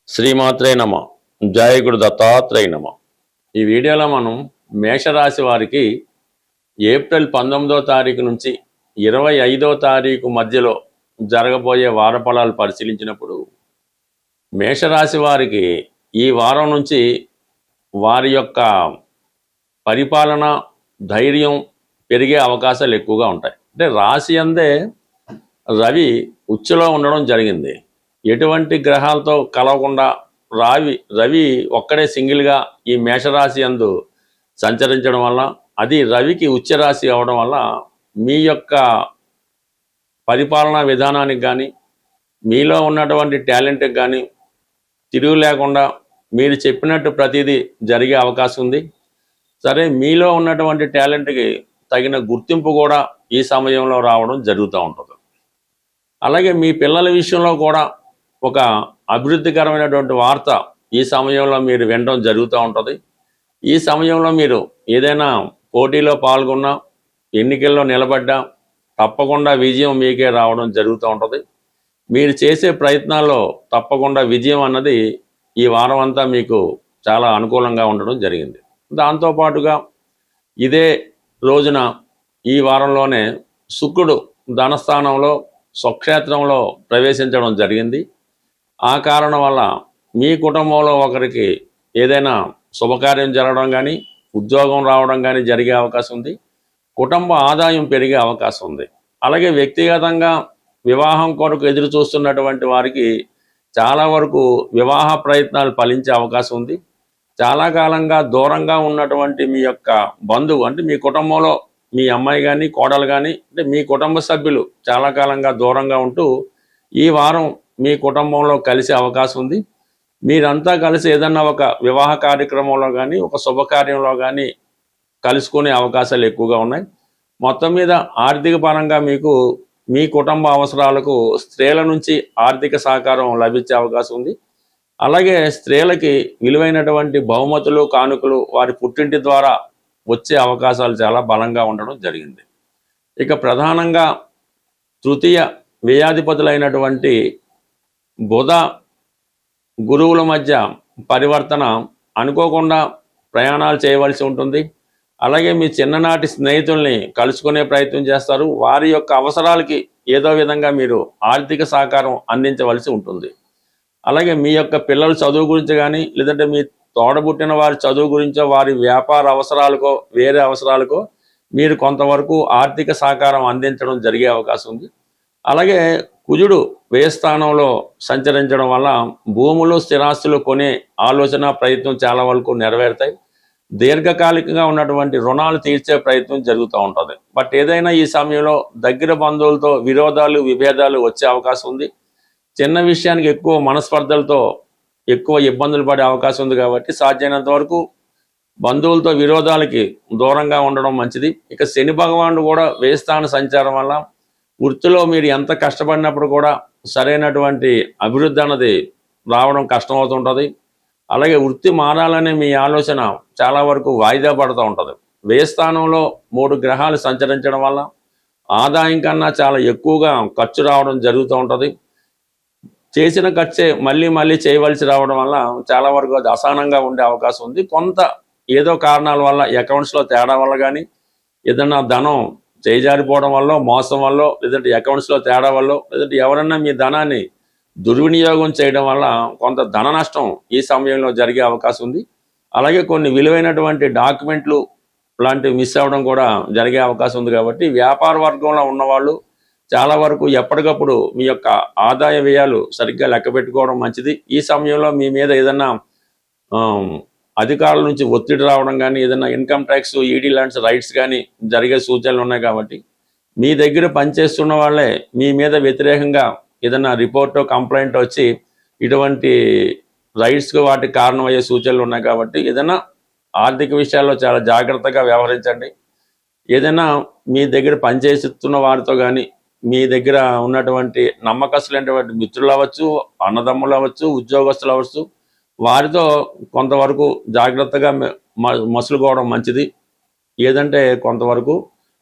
శ్రీమాత్రే నమ. జయ గురు దత్తాత్రేయ నమ. ఈ వీడియోలో మనం మేషరాశి వారికి ఏప్రిల్ 19వ తారీఖు నుంచి 25వ తారీఖు మధ్యలో జరగబోయే వార ఫలాలు పరిశీలించినప్పుడు మేషరాశి వారికి ఈ వారం నుంచి వారి యొక్క పరిపాలన ధైర్యం పెరిగే అవకాశాలు ఎక్కువగా ఉంటాయి. అంటే రాశి అందే రవి ఉచ్చులో ఉండడం జరిగింది. ఎటువంటి గ్రహాలతో కలవకుండా రవి ఒక్కడే సింగిల్గా ఈ మేషరాశి యందు సంచరించడం వల్ల, అది రవికి ఉచ్చరాశి అవడం వల్ల మీ యొక్క పరిపాలనా విధానానికి కానీ మీలో ఉన్నటువంటి టాలెంట్కి కానీ తిరుగు లేకుండా మీరు చెప్పినట్టు ప్రతిదీ జరిగే అవకాశం ఉంది. సరే, మీలో ఉన్నటువంటి టాలెంట్కి తగిన గుర్తింపు కూడా ఈ సమయంలో రావడం జరుగుతూ ఉంటుంది. అలాగే మీ పిల్లల విషయంలో కూడా ఒక అభివృద్ధికరమైనటువంటి వార్త ఈ సమయంలో మీరు వినడం జరుగుతూ ఉంటుంది. ఈ సమయంలో మీరు ఏదైనా పోటీలో పాల్గొన్నా, ఎన్నికల్లో నిలబడ్డా తప్పకుండా విజయం మీకే రావడం జరుగుతూ ఉంటుంది. మీరు చేసే ప్రయత్నాల్లో తప్పకుండా విజయం అన్నది ఈ వారం అంతా మీకు చాలా అనుకూలంగా ఉండడం జరిగింది. దాంతోపాటుగా ఇదే రోజున ఈ వారంలోనే శుక్రుడు ధనస్థానంలో స్వక్షేత్రంలో ప్రవేశించడం జరిగింది. ఆ కారణం వల్ల మీ కుటుంబంలో ఒకరికి ఏదైనా శుభకార్యం జరగడం కానీ, ఉద్యోగం రావడం కానీ జరిగే అవకాశం ఉంది. కుటుంబ ఆదాయం పెరిగే అవకాశం ఉంది. అలాగే వ్యక్తిగతంగా వివాహం కొరకు ఎదురు చూస్తున్నటువంటి వారికి చాలా వరకు వివాహ ప్రయత్నాలు ఫలించే అవకాశం ఉంది. చాలా కాలంగా దూరంగా ఉన్నటువంటి మీ యొక్క బంధువు, అంటే మీ కుటుంబంలో మీ అమ్మాయి కానీ కోడలు కానీ, అంటే మీ కుటుంబ సభ్యులు చాలా కాలంగా దూరంగా ఉంటూ ఈ వారం మీ కుటుంబంలో కలిసే అవకాశం ఉంది. మీరంతా కలిసి ఏదన్నా ఒక వివాహ కార్యక్రమంలో కానీ, ఒక శుభకార్యంలో కానీ కలుసుకునే అవకాశాలు ఎక్కువగా ఉన్నాయి. మొత్తం మీద ఆర్థిక పరంగా మీకు మీ కుటుంబ అవసరాలకు స్త్రీల నుంచి ఆర్థిక సహకారం లభించే అవకాశం ఉంది. అలాగే స్త్రీలకి విలువైనటువంటి బహుమతులు, కానుకలు వారి పుట్టింటి ద్వారా వచ్చే అవకాశాలు చాలా బలంగా ఉండడం జరిగింది. ఇక ప్రధానంగా తృతీయ వ్యయాధిపతులైనటువంటి బుధ గురువుల మధ్య పరివర్తన అనుకోకుండా ప్రయాణాలు చేయవలసి ఉంటుంది. అలాగే మీ చిన్ననాటి స్నేహితుల్ని కలుసుకునే ప్రయత్నం చేస్తారు. వారి యొక్క అవసరాలకి ఏదో విధంగా మీరు ఆర్థిక సహకారం అందించవలసి ఉంటుంది. అలాగే మీ యొక్క పిల్లల చదువు గురించి కానీ, లేదంటే మీ తోడబుట్టిన వారి చదువు గురించో, వారి వ్యాపార అవసరాలకో వేరే అవసరాలకో మీరు కొంతవరకు ఆర్థిక సహకారం అందించడం జరిగే అవకాశం ఉంది. అలాగే కుజుడు వ్యయస్థానంలో సంచరించడం వల్ల భూములు, స్థిరాస్తులు కొనే ఆలోచన ప్రయత్నం చాలా వరకు నెరవేరుతాయి. దీర్ఘకాలికంగా ఉన్నటువంటి రుణాలు తీర్చే ప్రయత్నం జరుగుతూ ఉంటుంది. బట్ ఏదైనా ఈ సమయంలో దగ్గర బంధువులతో విరోధాలు, విభేదాలు వచ్చే అవకాశం ఉంది. చిన్న విషయానికి ఎక్కువ మనస్పర్ధలతో ఎక్కువ ఇబ్బందులు పడే అవకాశం ఉంది. కాబట్టి సాధ్యమైనంత వరకు బంధువులతో విరోధాలకి దూరంగా ఉండడం మంచిది. ఇక శని భగవానుడు కూడా వ్యయస్థాన సంచారం వల్ల వృత్తిలో మీరు ఎంత కష్టపడినప్పుడు కూడా సరైనటువంటి అభివృద్ధి అన్నది రావడం కష్టమవుతుంటుంది. అలాగే వృత్తి మారాలనే మీ ఆలోచన చాలా వరకు వాయిదా పడుతూ ఉంటుంది. వ్యయస్థానంలో 3 గ్రహాలు సంచరించడం వల్ల ఆదాయం కన్నా చాలా ఎక్కువగా ఖర్చు రావడం జరుగుతూ ఉంటుంది. చేసిన ఖర్చే మళ్ళీ మళ్ళీ చేయవలసి రావడం వల్ల చాలా వరకు అది అసహనంగా ఉండే అవకాశం ఉంది. కొంత ఏదో కారణాల వల్ల అకౌంట్స్లో తేడా వల్ల కానీ, ఏదన్నా ధనం చేజారిపోవడం వల్ల, మోసం వల్ల, లేదంటే అకౌంట్స్లో తేడా వల్ల, లేదంటే ఎవరన్నా మీ ధనాన్ని దుర్వినియోగం చేయడం వల్ల కొంత ధన నష్టం ఈ సమయంలో జరిగే అవకాశం ఉంది. అలాగే కొన్ని విలువైనటువంటి డాక్యుమెంట్లు లాంటివి మిస్ అవ్వడం కూడా జరిగే అవకాశం ఉంది. కాబట్టి వ్యాపార వర్గంలో ఉన్నవాళ్ళు చాలా వరకు ఎప్పటికప్పుడు మీ యొక్క ఆదాయ వ్యయాలు సరిగ్గా లెక్క పెట్టుకోవడం మంచిది. ఈ సమయంలో మీ మీద ఏదన్నా అధికారుల నుంచి ఒత్తిడి రావడం కానీ, ఏదైనా ఇన్కమ్ ట్యాక్స్, ఈడీ లాంటి రైట్స్ కానీ జరిగే సూచనలు ఉన్నాయి. కాబట్టి మీ దగ్గర పనిచేస్తున్న వాళ్ళే మీ మీద వ్యతిరేకంగా ఏదైనా రిపోర్టో, కంప్లైంట్ వచ్చి ఇటువంటి రైట్స్కి వాటికి కారణమయ్యే సూచనలు ఉన్నాయి. కాబట్టి ఏదైనా ఆర్థిక విషయాల్లో చాలా జాగ్రత్తగా వ్యవహరించండి. ఏదైనా మీ దగ్గర పనిచేస్తున్న వారితో కానీ, మీ దగ్గర ఉన్నటువంటి నమ్మకస్తులైనటువంటి మిత్రులు అవ్వచ్చు, అన్నదమ్ములు అవ్వచ్చు, ఉద్యోగస్తులు అవ్వచ్చు, వారితో కొంతవరకు జాగ్రత్తగా మసులుకోవడం మంచిది. ఏదంటే కొంతవరకు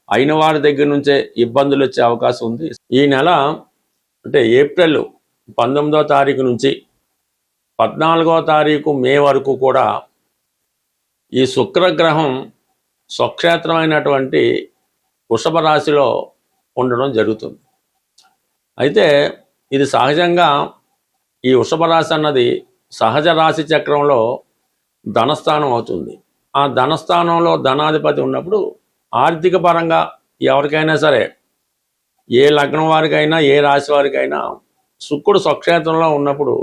అయిన వారి దగ్గర నుంచే ఇబ్బందులు వచ్చే అవకాశం ఉంది. ఈ నెల అంటే ఏప్రిల్ 19వ తారీఖు నుంచి 14వ తారీఖు మే వరకు కూడా ఈ శుక్రగ్రహం స్వక్షేత్రమైనటువంటి వృషభ రాశిలో ఉండడం జరుగుతుంది. అయితే ఇది సహజంగా ఈ వృషభ రాశి అన్నది సహజ రాశి చక్రంలో ధనస్థానం అవుతుంది. ఆ ధనస్థానంలో ధనాధిపతి ఉన్నప్పుడు ఆర్థిక పరంగా ఎవరికైనా సరే, ఏ లగ్నం వారికైనా ఏ రాశి వారికైనా శుక్రుడు స్వక్షేత్రంలో ఉన్నప్పుడు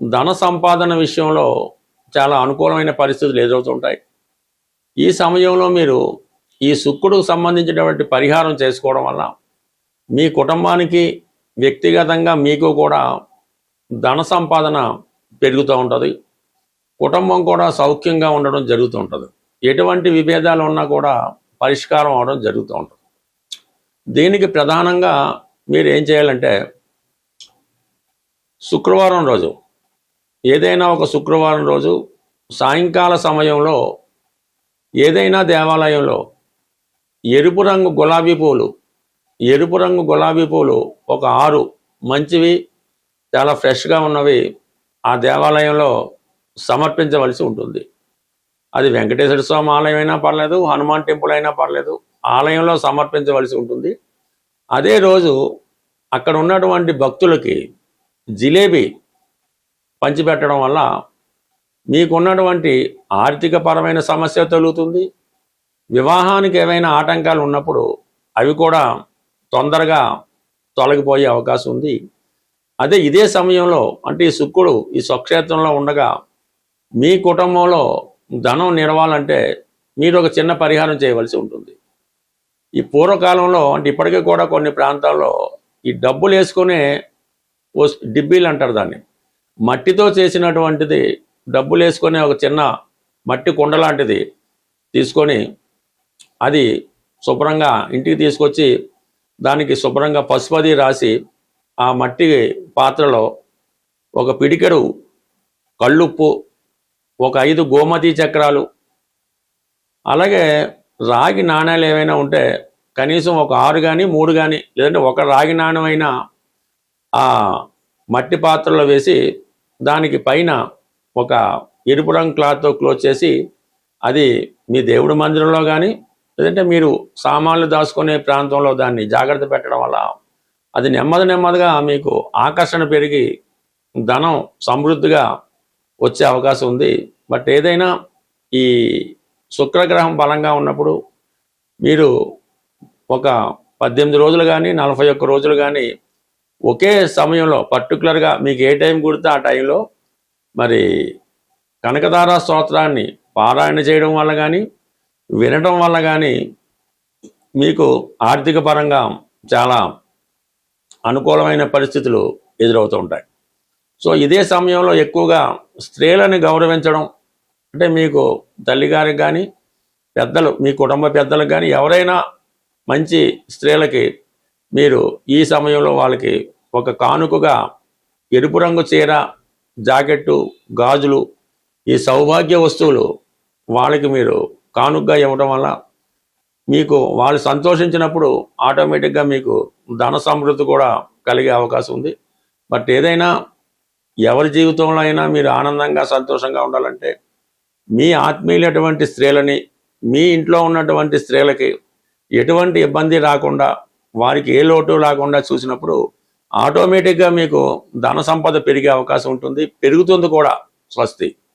ధన సంపాదన విషయంలో చాలా అనుకూలమైన పరిస్థితులు ఎదురవుతుంటాయి. ఈ సమయంలో మీరు ఈ శుక్రుడికి సంబంధించినటువంటి పరిహారం చేసుకోవడం వల్ల మీ కుటుంబానికి, వ్యక్తిగతంగా మీకు కూడా ధన సంపాదన పెరుగుతూ ఉంటుంది. కుటుంబం కూడా సౌఖ్యంగా ఉండడం జరుగుతూ ఉంటుంది. ఎటువంటి విభేదాలు ఉన్నా కూడా పరిష్కారం అవడం జరుగుతూ ఉంటుంది. దీనికి ప్రధానంగా మీరు ఏం చేయాలంటే, శుక్రవారం రోజు, ఏదైనా ఒక శుక్రవారం రోజు సాయంకాల సమయంలో ఏదైనా దేవాలయంలో ఎరుపు రంగు గులాబీ పూలు ఒక 6 మంచివి, చాలా ఫ్రెష్గా ఉన్నవి ఆ దేవాలయంలో సమర్పించవలసి ఉంటుంది. అది వెంకటేశ్వర స్వామి ఆలయం అయినా పర్లేదు, హనుమాన్ టెంపుల్ అయినా పర్లేదు, ఆలయంలో సమర్పించవలసి ఉంటుంది. అదే రోజు అక్కడ ఉన్నటువంటి భక్తులకి జిలేబీ పంచిపెట్టడం వల్ల మీకున్నటువంటి ఆర్థిక పరమైన సమస్య తొలుగుతుంది. వివాహానికి ఏవైనా ఆటంకాలు ఉన్నప్పుడు అవి కూడా తొందరగా తొలగిపోయే అవకాశం ఉంది. అదే ఇదే సమయంలో, అంటే ఈ శుక్రుడు ఈ స్వక్షేత్రంలో ఉండగా మీ కుటుంబంలో ధనం నిలవాలంటే మీరు ఒక చిన్న పరిహారం చేయవలసి ఉంటుంది. ఈ పూర్వకాలంలో, అంటే ఇప్పటికీ కూడా కొన్ని ప్రాంతాల్లో ఈ డబ్బులు వేసుకునే డిబ్బీలు అంటారు దాన్ని, మట్టితో చేసినటువంటిది డబ్బులు వేసుకునే ఒక చిన్న మట్టి కుండ లాంటిది తీసుకొని అది శుభ్రంగా ఇంటికి తీసుకొచ్చి దానికి శుభ్రంగా పసుపది రాసి ఆ మట్టి పాత్రలో ఒక పిడికెడు కళ్ళుప్పు, ఒక 5 గోమతి చక్రాలు, అలాగే రాగి నాణ్యాలు ఏవైనా ఉంటే కనీసం ఒక 6 కానీ 3 కానీ, లేదంటే ఒక రాగి నాణ్యమైనా ఆ మట్టి పాత్రలో వేసి దానికి పైన ఒక ఎరుపు రంగు క్లాత్తో క్లోజ్ చేసి అది మీ దేవుడి మందిరంలో కానీ, లేదంటే మీరు సామాన్లు దాచుకునే ప్రాంతంలో దాన్ని జాగ్రత్త పెట్టడం వల్ల అది నెమ్మదిగా మీకు ఆకర్షణ పెరిగి ధనం సమృద్ధిగా వచ్చే అవకాశం ఉంది. బట్ ఏదైనా ఈ శుక్రగ్రహం బలంగా ఉన్నప్పుడు మీరు ఒక 18 రోజులు కానీ 41 రోజులు కానీ ఒకే సమయంలో పర్టికులర్గా మీకు ఏ టైం కుడితే ఆ టైంలో మరి కనకదార స్తోత్రాన్ని పారాయణ చేయడం వల్ల కానీ, వినడం వల్ల కానీ మీకు ఆర్థిక పరంగా చాలా అనుకూలమైన పరిస్థితులు ఎదురవుతూ ఉంటాయి. సో ఇదే సమయంలో ఎక్కువగా స్త్రీలని గౌరవించడం, అంటే మీకు తల్లిగారికి కానీ, పెద్దలు మీ కుటుంబ పెద్దలకు కానీ ఎవరైనా మంచి స్త్రీలకి మీరు ఈ సమయంలో వాళ్ళకి ఒక కానుకగా ఎరుపు రంగు చీర, జాకెట్టు, గాజులు, ఈ సౌభాగ్య వస్తువులు వాళ్ళకి మీరు కానుకగా ఇవ్వడం వల్ల మీకు వాళ్ళు సంతోషించినప్పుడు ఆటోమేటిక్గా మీకు ధన సమృద్ధి కూడా కలిగే అవకాశం ఉంది. బట్ ఏదైనా ఎవరి జీవితంలో అయినా మీరు ఆనందంగా సంతోషంగా ఉండాలంటే మీ ఆత్మీయులటువంటి స్త్రీలని, మీ ఇంట్లో ఉన్నటువంటి స్త్రీలకి ఎటువంటి ఇబ్బంది రాకుండా, వారికి ఏ లోటు లేకుండా చూసినప్పుడు ఆటోమేటిక్గా మీకు ధన సంపద పెరిగే అవకాశం ఉంటుంది, పెరుగుతుంది కూడా. స్వస్తి.